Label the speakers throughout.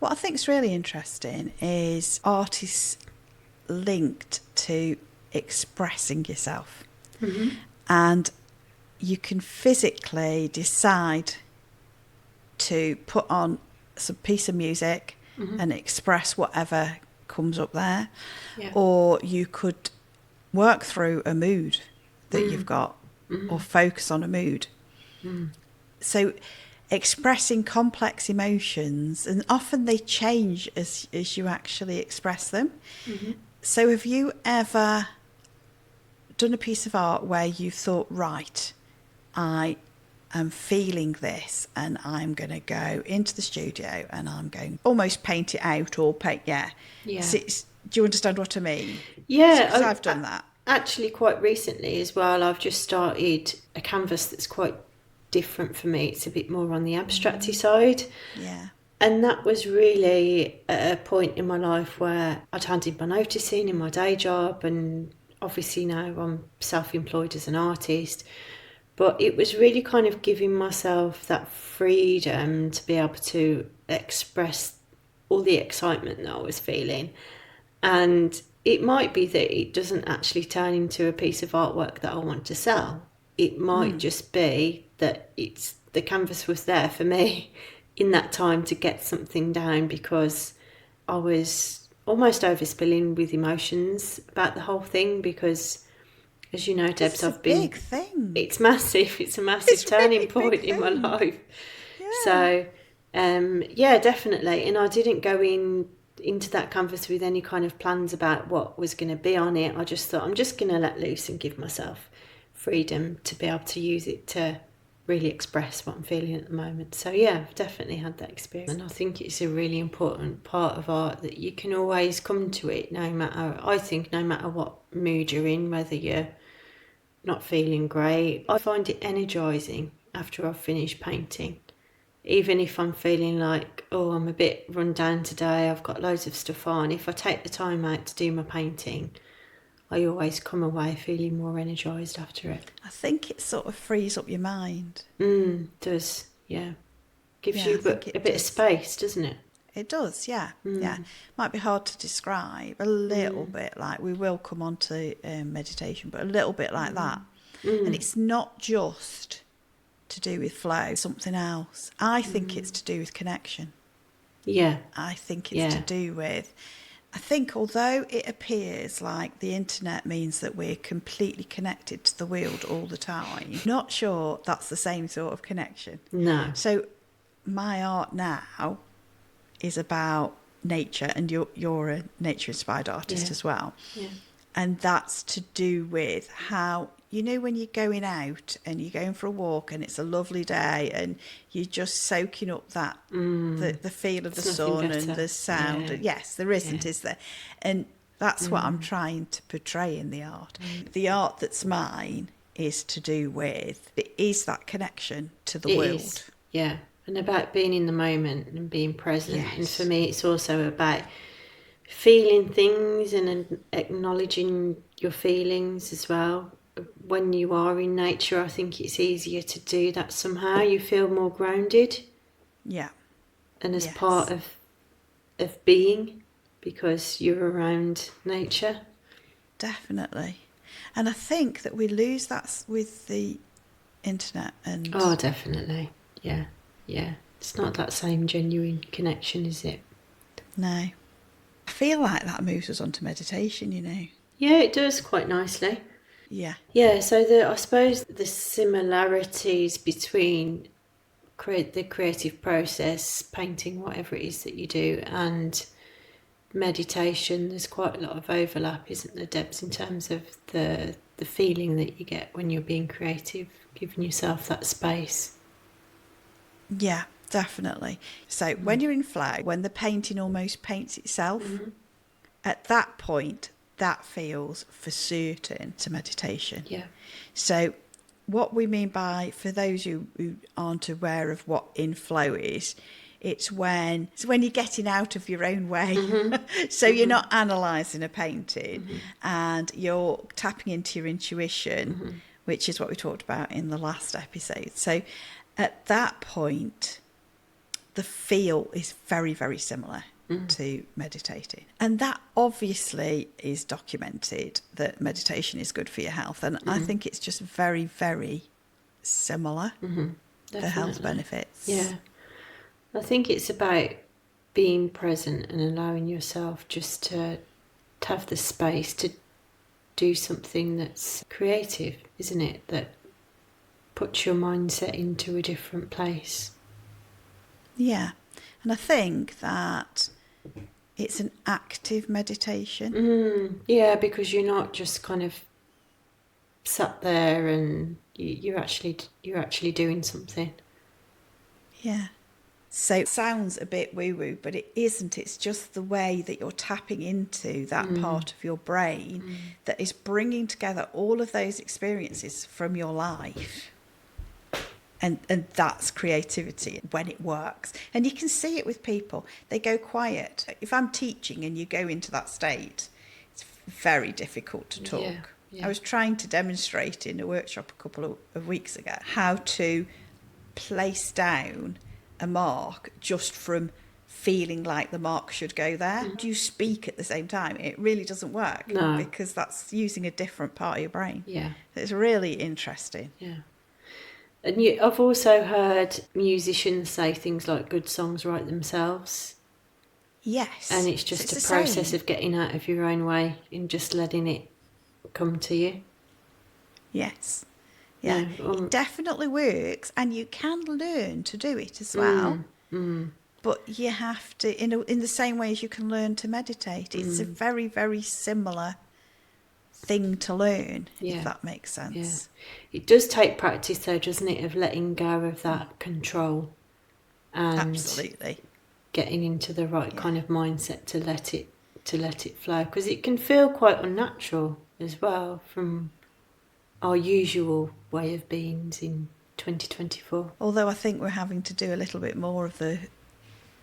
Speaker 1: What I think is really interesting is art is linked to expressing yourself. And you can physically decide to put on some piece of music and express whatever comes up there.
Speaker 2: Yeah.
Speaker 1: Or you could work through a mood that you've got or focus on a mood. So expressing complex emotions, and often they change as you actually express them. So have you ever done a piece of art where you thought, right, I am feeling this and I'm going to go into the studio and I'm going almost paint it out or paint,
Speaker 2: Yeah.
Speaker 1: So do you understand what I mean?
Speaker 2: Yeah,
Speaker 1: Because I've done that.
Speaker 2: Actually, quite recently as well, I've just started a canvas that's quite different for me. It's a bit more on the abstracty side.
Speaker 1: Yeah.
Speaker 2: And that was really a point in my life where I'd handed my notice in my day job, and obviously now I'm self-employed as an artist. But it was really kind of giving myself that freedom to be able to express all the excitement that I was feeling. And it might be that it doesn't actually turn into a piece of artwork that I want to sell. It might just be that the canvas was there for me in that time to get something down, because I was almost overspilling with emotions about the whole thing, because, as you know, Debs,
Speaker 1: It's a big thing.
Speaker 2: It's massive. It's a massive turning point in my life.
Speaker 1: Yeah.
Speaker 2: So, yeah, definitely. And I didn't go into that canvas with any kind of plans about what was going to be on it. I just thought, I'm just going to let loose and give myself freedom to be able to use it to really express what I'm feeling at the moment. So yeah, I've definitely had that experience. And I think it's a really important part of art that you can always come to it no matter what mood you're in, whether you're not feeling great. I find it energising after I've finished painting. Even if I'm feeling like, oh, I'm a bit run down today, I've got loads of stuff on. If I take the time out to do my painting, I always come away feeling more energised after it.
Speaker 1: I think it sort of frees up your mind.
Speaker 2: Does, yeah. Gives
Speaker 1: Yeah,
Speaker 2: you
Speaker 1: I think
Speaker 2: a bit of space, doesn't it?
Speaker 1: It does, yeah. Yeah. Might be hard to describe, a little bit like, we will come on to meditation, but a little bit like that. And it's not just to do with flow, something else. I think it's to do with connection.
Speaker 2: Yeah.
Speaker 1: I think it's to do with, I think although it appears like the internet means that we're completely connected to the world all the time, not sure that's the same sort of connection.
Speaker 2: No.
Speaker 1: So my art now is about nature, and you're a nature-inspired artist as well.
Speaker 2: Yeah.
Speaker 1: And that's to do with how, you know, when you're going out and you're going for a walk and it's a lovely day and you're just soaking up that the feel of the sun and the sound.
Speaker 2: Yeah.
Speaker 1: Yes, there isn't, is there? And that's what I'm trying to portray in the art. The art that's mine is to do with, it is that connection to the world.
Speaker 2: Is. Yeah. And about being in the moment and being present.
Speaker 1: Yes.
Speaker 2: And for me, it's also about feeling things and acknowledging your feelings as well. When you are in nature, I think it's easier to do that somehow. You feel more grounded.
Speaker 1: Yeah.
Speaker 2: And as part of being, because you're around nature.
Speaker 1: Definitely. And I think that we lose that with the internet. And
Speaker 2: oh, definitely. Yeah. Yeah. It's not that same genuine connection, is it?
Speaker 1: No. I feel like that moves us on to meditation, you know.
Speaker 2: Yeah, it does quite nicely.
Speaker 1: Yeah.
Speaker 2: Yeah, so I suppose the similarities between the creative process, painting, whatever it is that you do, and meditation, there's quite a lot of overlap, isn't there, Debs, in terms of the feeling that you get when you're being creative, giving yourself that space.
Speaker 1: Yeah, definitely. So when you're in flow, when the painting almost paints itself, at that point, that feels for certain to meditation.
Speaker 2: Yeah.
Speaker 1: So what we mean by, for those who aren't aware of what in flow is, it's when you're getting out of your own way. So you're not analysing a painting and you're tapping into your intuition, which is what we talked about in the last episode. So at that point, the feel is very, very similar to meditating. And that obviously is documented, that meditation is good for your health. And I think it's just very, very similar, the health benefits.
Speaker 2: Yeah. I think it's about being present and allowing yourself just to have the space to do something that's creative, isn't it? That puts your mindset into a different place.
Speaker 1: Yeah. And I think that it's an active meditation.
Speaker 2: Yeah, because you're not just kind of sat there and you're actually doing something.
Speaker 1: Yeah. So it sounds a bit woo-woo, but it isn't. It's just the way that you're tapping into that part of your brain that is bringing together all of those experiences from your life. And that's creativity when it works. And you can see it with people. They go quiet. If I'm teaching and you go into that state, it's very difficult to talk.
Speaker 2: Yeah, yeah.
Speaker 1: I was trying to demonstrate in a workshop a couple of weeks ago how to place down a mark just from feeling like the mark should go there. Do you speak at the same time? It really doesn't work.
Speaker 2: No.
Speaker 1: Because that's using a different part of your brain.
Speaker 2: Yeah.
Speaker 1: It's really interesting.
Speaker 2: Yeah. And I've also heard musicians say things like good songs write themselves.
Speaker 1: Yes.
Speaker 2: And it's just a process of getting out of your own way and just letting it come to you.
Speaker 1: Yes. Yeah, it definitely works, and you can learn to do it as well. But you have to, in the same way as you can learn to meditate. It's a very, very similar thing to learn, if that makes sense.
Speaker 2: Yeah. It does take practice, though, doesn't it, of letting go of that control and
Speaker 1: absolutely
Speaker 2: getting into the right kind of mindset to let it flow, because it can feel quite unnatural as well from our usual way of being in 2024.
Speaker 1: Although I think we're having to do a little bit more of the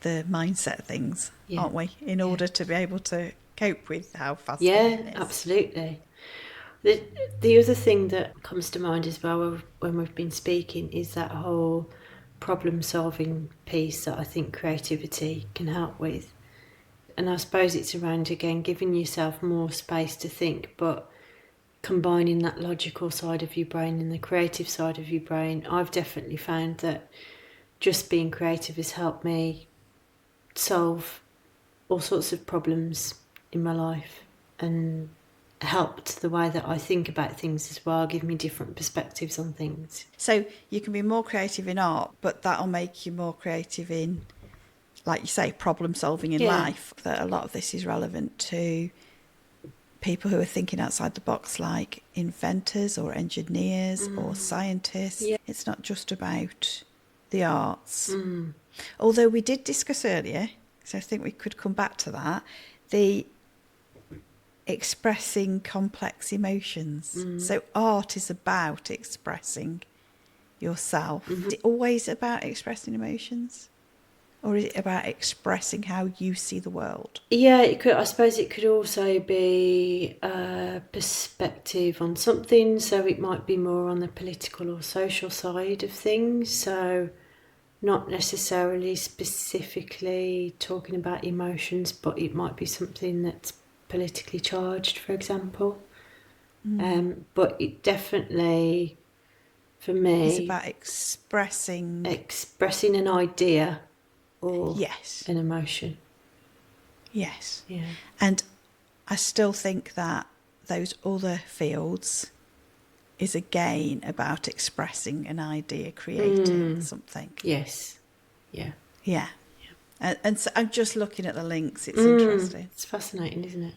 Speaker 1: mindset things, aren't we, in order to be able to cope with how fast it is.
Speaker 2: Absolutely. The other thing that comes to mind as well when we've been speaking is that whole problem-solving piece that I think creativity can help with. And I suppose it's around, again, giving yourself more space to think, but combining that logical side of your brain and the creative side of your brain. I've definitely found that just being creative has helped me solve all sorts of problems in my life and helped the way that I think about things as well, give me different perspectives on things.
Speaker 1: So you can be more creative in art, but that'll make you more creative in, like you say, problem solving in life. That a lot of this is relevant to people who are thinking outside the box, like inventors or engineers or scientists. It's not just about the arts. Although we did discuss earlier, so I think we could come back to that, the expressing complex emotions. So art is about expressing yourself. Is it always about expressing emotions? Or is it about expressing how you see the world?
Speaker 2: Yeah, it could. I suppose it could also be a perspective on something. So it might be more on the political or social side of things. So not necessarily specifically talking about emotions, but it might be something that's politically charged, for example. But it definitely, for me,
Speaker 1: it's about expressing
Speaker 2: an idea or an emotion.
Speaker 1: Yes.
Speaker 2: Yeah.
Speaker 1: And I still think that those other fields is again about expressing an idea, creating something.
Speaker 2: Yes. Yeah.
Speaker 1: Yeah. And so I'm just looking at the links. It's interesting.
Speaker 2: It's fascinating, isn't it?